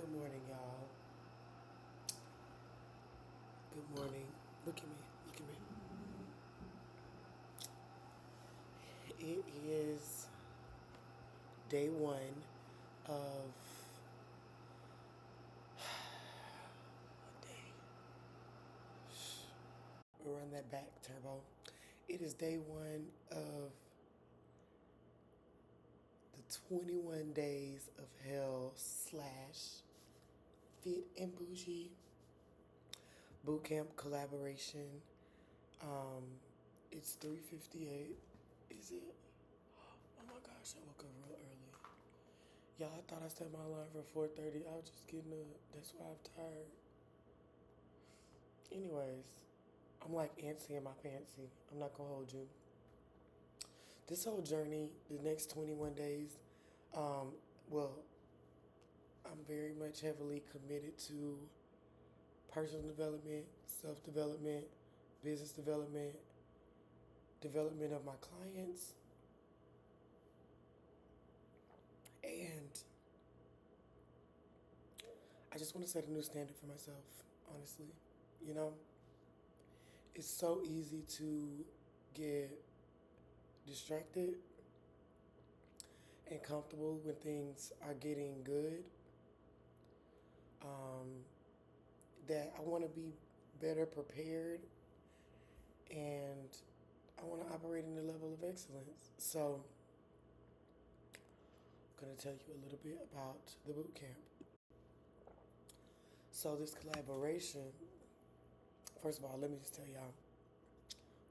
Good morning, y'all. Good morning. Look at me. Look at me. It is day one of what day? Run that back, Turbo. It is day one of the 21 days of hell slash fit and bougie boot camp collaboration. It's 3:58. Is it? Oh my gosh, I woke up real early. Y'all, I thought I set my alarm for 4:30. I was just getting up. That's why I'm tired. Anyways, I'm like antsy in my pantsy. I'm not gonna hold you. This whole journey, the next 21 days, well, I'm very much heavily committed to personal development, self development, business development, development of my clients, and I just want to set a new standard for myself, honestly. You know, it's so easy to get distracted and comfortable when things are getting good. Um, that I want to be better prepared and I want to operate in the level of excellence. So, I'm going to tell you a little bit about the boot camp. So, this collaboration, first of all, let me just tell y'all,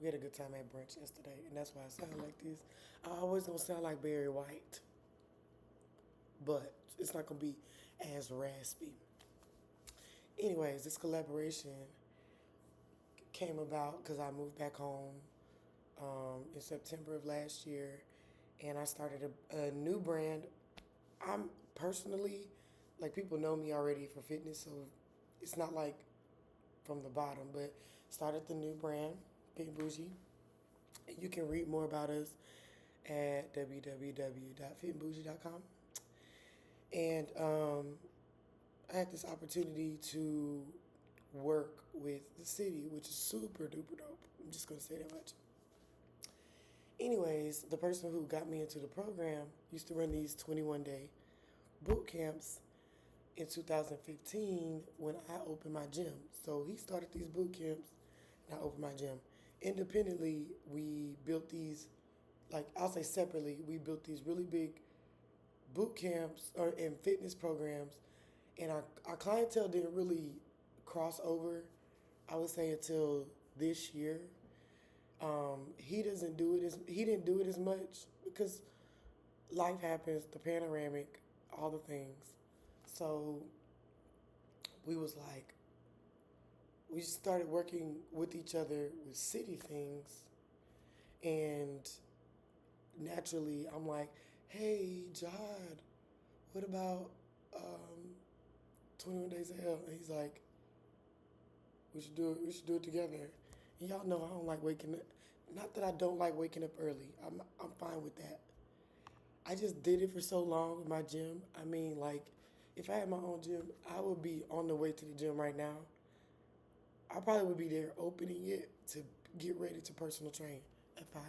we had a good time at brunch yesterday, and that's why I sound like this. I always don't sound like Barry White, but it's not going to be as raspy. Anyways, this collaboration came about because I moved back home in September of last year, and I started a new brand. I'm personally, like, people know me already for fitness, so it's not like from the bottom, but started the new brand, Fit and Bougie. And you can read more about us at www.fitandbougie.com. And I had this opportunity to work with the city, which is super duper dope. I'm just going to say that much. Anyways, the person who got me into the program used to run these 21-day boot camps in 2015 when I opened my gym. So he started these boot camps and I opened my gym. Independently, we built these, like I'll say separately, we built these really big boot camps and fitness programs. And our clientele didn't really cross over, I would say, until this year. He didn't do it as much because life happens, the panoramic, all the things. So we was like, we started working with each other with city things, and naturally I'm like, hey Jod, what about 21 Days of Hell? And he's like, we should do it together. And y'all know I don't like waking up. Not that I don't like waking up early. I'm fine with that. I just did it for so long with my gym. I mean, like, if I had my own gym, I would be on the way to the gym right now. I probably would be there opening it to get ready to personal train at 5.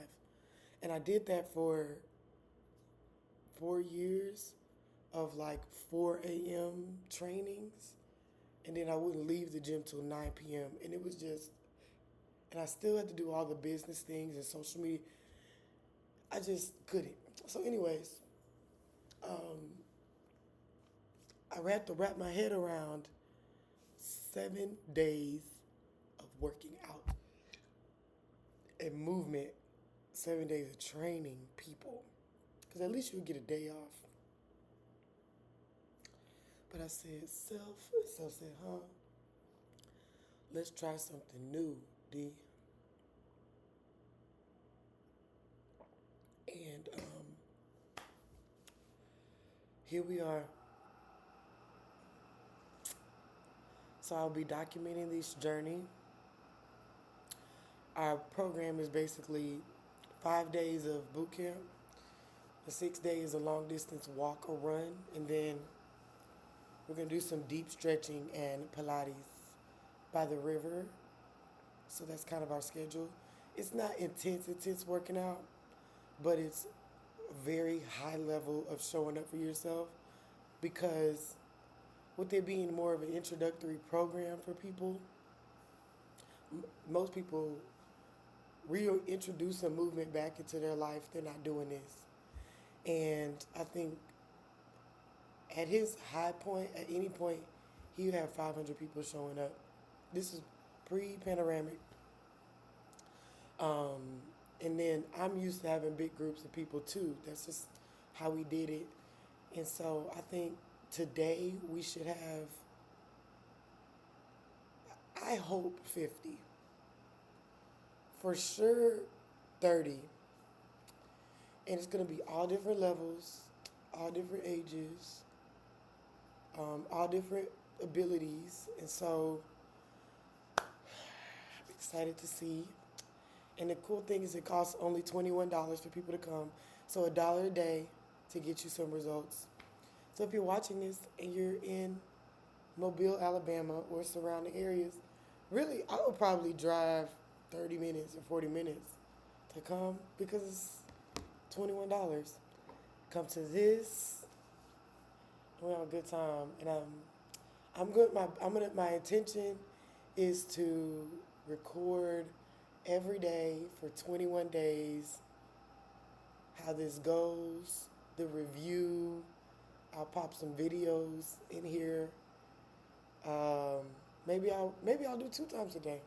And I did that for 4 years of like 4 a.m. trainings. And then I wouldn't leave the gym till 9 p.m. And it was just, and I still had to do all the business things and social media. I just couldn't. So, anyways, I had to wrap my head around 7 days of working out and movement, 7 days of training people. Because at least you would get a day off. But I said, self said, huh? Let's try something new, D. And here we are. So I'll be documenting this journey. Our program is basically 5 days of boot camp, the 6 days a long distance walk or run, and then We're going to do some deep stretching and Pilates by the river. So that's kind of our schedule. It's not intense working out, but it's a very high level of showing up for yourself because with it being more of an introductory program for people, most people reintroduce a movement back into their life. They're not doing this. And I think at his high point, at any point, he would have 500 people showing up. This is pre-panoramic. And then I'm used to having big groups of people too. That's just how we did it. And so I think today we should have, I hope 50. For sure 30. And it's going to be all different levels, all different ages, all different abilities. And so I'm excited to see. And the cool thing is it costs only $21 for people to come. So $1 a day to get you some results. So if you're watching this and you're in Mobile, Alabama or surrounding areas, really I would probably drive 30 minutes or 40 minutes to come because it's $21. Come to this. We'll have a good time. And my intention is to record every day for 21 days how this goes, the review. I'll pop some videos in here. Maybe I'll do 2 times a day.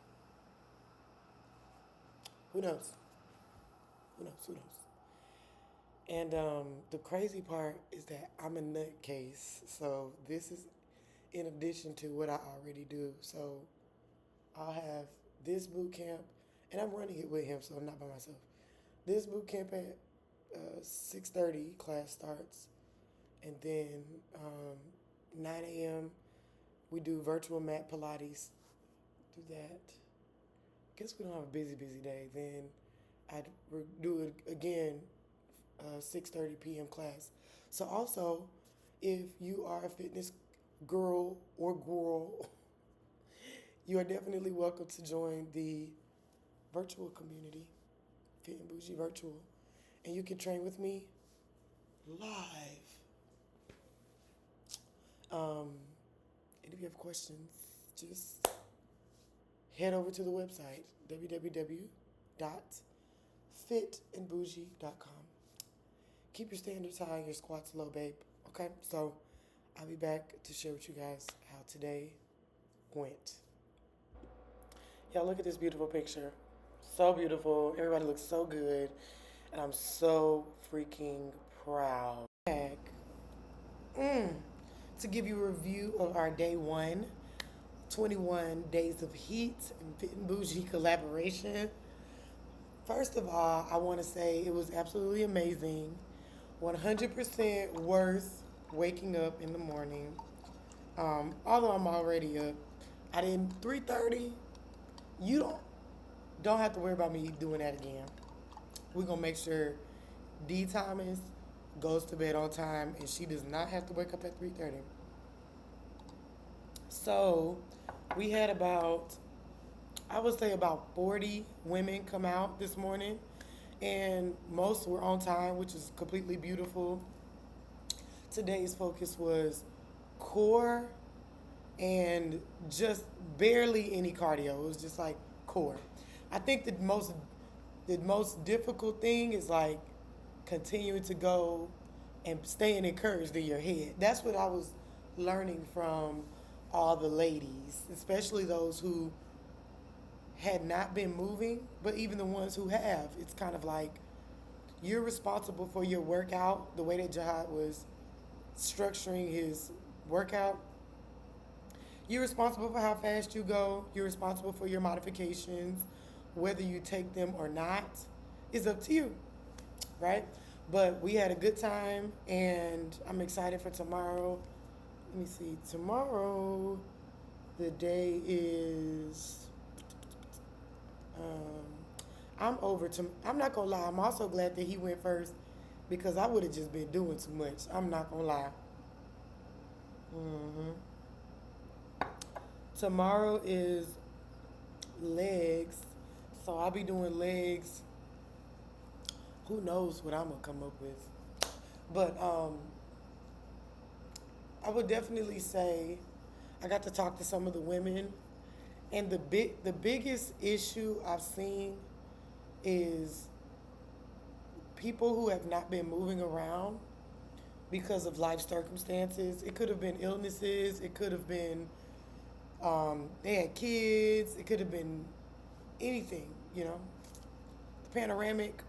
Who knows? And the crazy part is that I'm a nutcase. So this is in addition to what I already do. So I'll have this boot camp, and I'm running it with him, so I'm not by myself. This boot camp at 6:30 class starts, and then 9 a.m. we do virtual mat Pilates. Do that. Guess we don't have a busy day. Then I'd do it again, 6:30 p.m. class. So also, if you are a fitness girl or you are definitely welcome to join the virtual community, Fit and Bougie Virtual. And you can train with me live. And if you have questions, just head over to the website, www.fitandbougie.com. Keep your standards high and your squats low, babe. Okay? So I'll be back to share with you guys how today went. Y'all, look at this beautiful picture. So beautiful. Everybody looks so good. And I'm so freaking proud. Back to give you a review of our day 1, 21 days of heat and Fit and Bougie collaboration. First of all, I want to say it was absolutely amazing. 100% worth waking up in the morning. Although I'm already up, 3:30. You don't have to worry about me doing that again. We're gonna make sure D Thomas goes to bed on time and she does not have to wake up at 3:30. So we had about 40 women come out this morning, and most were on time, which is completely beautiful. Today's focus was core and just barely any cardio. It was just like core. I think the most difficult thing is like continuing to go and staying encouraged in your head. That's what I was learning from all the ladies, especially those who had not been moving, but even the ones who have. It's kind of like you're responsible for your workout. The way that Jihad was structuring his workout, you're responsible for how fast you go. You're responsible for your modifications. Whether you take them or not is up to you, right? But we had a good time, and I'm excited for tomorrow. Let me see. Tomorrow, the day is... I'm not gonna lie, I'm also glad that he went first because I would have just been doing too much. I'm not gonna lie. Hmm. Tomorrow is legs. So I'll be doing legs. Who knows what I'm gonna come up with? But I would definitely say I got to talk to some of the women, and the biggest issue I've seen is people who have not been moving around because of life circumstances. It could have been illnesses. It could have been they had kids. It could have been anything. You know, the panoramic,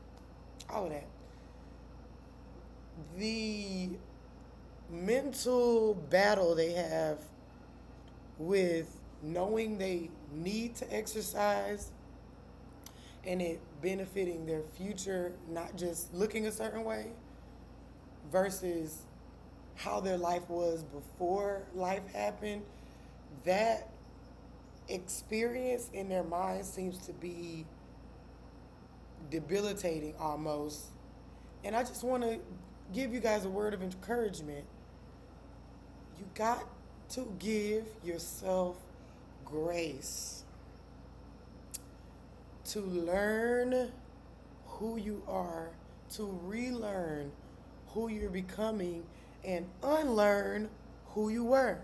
all of that. The mental battle they have with knowing they need to exercise and it benefiting their future, not just looking a certain way versus how their life was before life happened, that experience in their mind seems to be debilitating almost. And I just want to give you guys a word of encouragement. You got to give yourself grace to learn who you are, to relearn who you're becoming, and unlearn who you were.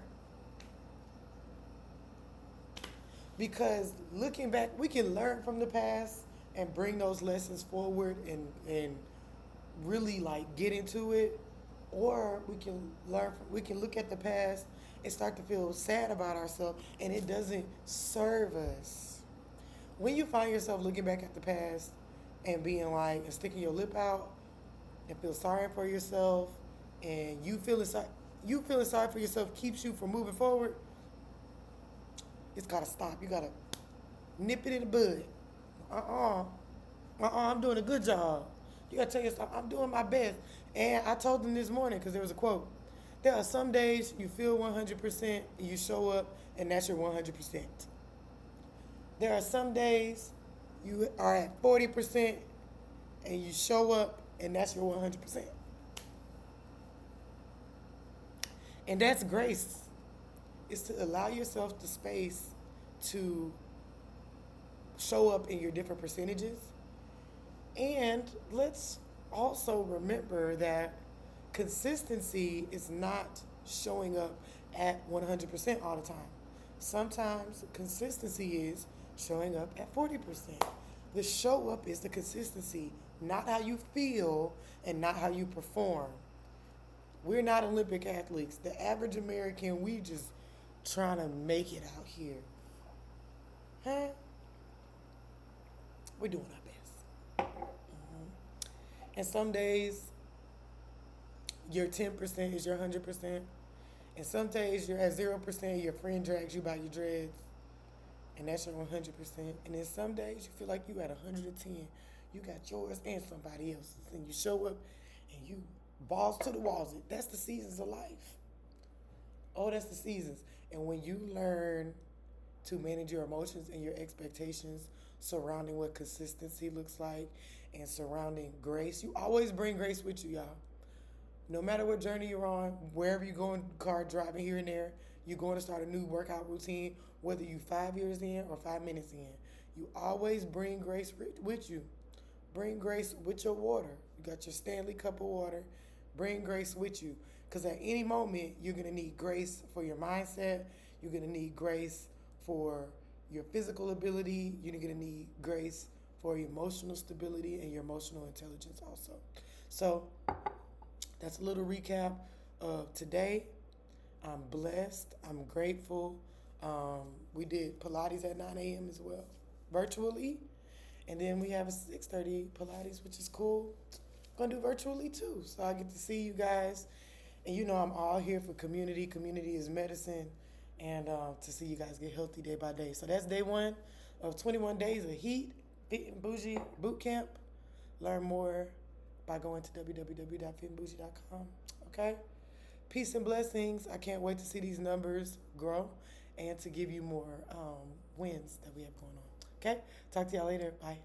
Because looking back, we can learn from the past and bring those lessons forward and really like get into it, or we can look at the past and start to feel sad about ourselves, and it doesn't serve us. When you find yourself looking back at the past and being like and sticking your lip out and feel sorry for yourself, and you feeling sorry for yourself keeps you from moving forward, it's gotta stop. You gotta nip it in the bud. Uh-uh. I'm doing a good job. You gotta tell yourself, I'm doing my best. And I told them this morning, because there was a quote. There are some days you feel 100% and you show up and that's your 100%. There are some days you are at 40% and you show up and that's your 100%. And that's grace. It's to allow yourself the space to show up in your different percentages. And let's also remember that consistency is not showing up at 100% all the time. Sometimes consistency is showing up at 40%. The show up is the consistency, not how you feel and not how you perform. We're not Olympic athletes. The average American, we just trying to make it out here. Huh? We're doing our best. And some days your 10% is your 100%. And some days you're at 0%, your friend drags you by your dreads, and that's your 100%. And then some days you feel like you at 110. You got yours and somebody else's. And you show up and you balls to the walls. That's the seasons of life. Oh, that's the seasons. And when you learn to manage your emotions and your expectations surrounding what consistency looks like and surrounding grace, you always bring grace with you, y'all. No matter what journey you're on, wherever you're going, car driving here and there, you're going to start a new workout routine, whether you 5 years in or 5 minutes in. You always bring grace with you. Bring grace with your water. You got your Stanley cup of water. Bring grace with you. Because at any moment, you're going to need grace for your mindset. You're going to need grace for your physical ability. You're going to need grace for your emotional stability and your emotional intelligence also. So that's a little recap of today. I'm blessed. I'm grateful. We did Pilates at 9 a.m. as well, virtually. And then we have a 6:30 Pilates, which is cool. I'm going to do virtually too. So I get to see you guys. And you know I'm all here for community. Community is medicine. And to see you guys get healthy day by day. So that's day one of 21 days of Heat, Fit and Bougie Boot Camp. Learn more by going to www.fitandbougie.com. Okay? Peace and blessings. I can't wait to see these numbers grow and to give you more wins that we have going on. Okay? Talk to y'all later. Bye.